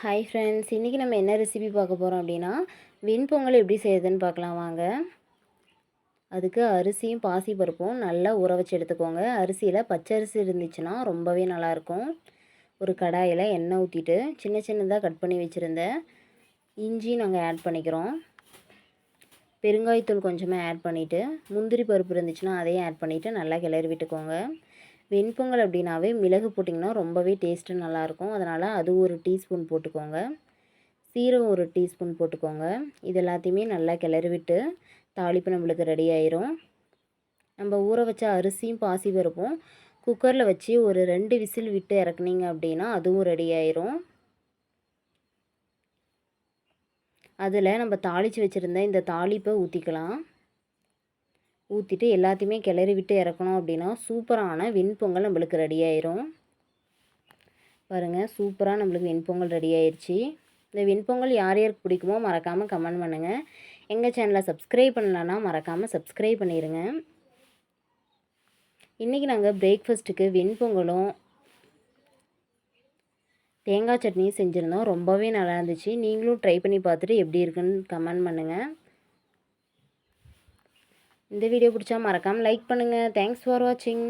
Hi friends, இன்றைக்கி நம்ம என்ன ரெசிபி பார்க்க போகிறோம் அப்படின்னா வெண்பொங்கல் எப்படி செய்யுதுன்னு பார்க்கலாம் வாங்க. அதுக்கு அரிசியும் பாசி பருப்பும் நல்லா ஊற வச்சு எடுத்துக்கோங்க. அரிசியில் பச்சரிசி இருந்துச்சுன்னா ரொம்பவே நல்லாயிருக்கும். ஒரு கடாயில் எண்ணெய் ஊற்றிட்டு சின்ன சின்னதாக கட் பண்ணி வச்சுருந்த இஞ்சி நாங்கள் ஆட் பண்ணிக்கிறோம். பெருங்காயத்தூள் கொஞ்சமாக ஆட் பண்ணிவிட்டு முந்திரி பருப்பு இருந்துச்சுன்னா அதையும் ஆட் பண்ணிவிட்டு நல்லா கிளறி விட்டுக்கோங்க. வெண்பொங்கல் அப்படின்னாவே மிளகு போட்டிங்கன்னா ரொம்பவே டேஸ்ட்டு நல்லாயிருக்கும். அதனால் அது ஒரு டீஸ்பூன் போட்டுக்கோங்க. சீரகம் ஒரு டீஸ்பூன் போட்டுக்கோங்க. இது எல்லாத்தையுமே நல்லா கிளறி விட்டு தாளிப்பு நம்மளுக்கு ரெடி ஆயிரும். நம்ம ஊற வச்ச அரிசியும் பாசி பருப்பும் குக்கரில் வச்சு ஒரு 2 விசில் விட்டு இறக்குனீங்க அப்படின்னா அதுவும் ரெடி ஆயிரும். அதில் நம்ம தாளித்து வச்சுருந்த இந்த தாளிப்பை ஊற்றிக்கலாம். ஊற்றிட்டு எல்லாத்தையுமே கிளறி விட்டு இறக்கணும் அப்படின்னா சூப்பரான வெண்பொங்கல் நம்மளுக்கு ரெடி ஆயிரும். பாருங்கள், சூப்பராக நம்மளுக்கு வெண்பொங்கல் ரெடி ஆயிடுச்சு. இந்த வெண்பொங்கல் யார் யாருக்கு பிடிக்குமோ மறக்காமல் கமெண்ட் பண்ணுங்கள். எங்கள் சேனலை சப்ஸ்கிரைப் பண்ணலன்னா மறக்காமல் சப்ஸ்கிரைப் பண்ணிடுங்க. இன்றைக்கி நாங்கள் பிரேக்ஃபாஸ்ட்டுக்கு வெண்பொங்கலும் தேங்காய் சட்னியும் செஞ்சுருந்தோம். ரொம்பவே நல்லா இருந்துச்சு. நீங்களும் ட்ரை பண்ணி பார்த்துட்டு எப்படி இருக்குன்னு கமெண்ட் பண்ணுங்கள். இந்த வீடியோ பிடிச்சா மறக்காமல் லைக் பண்ணுங்கள். தேங்க்ஸ் ஃபார் வாட்சிங்.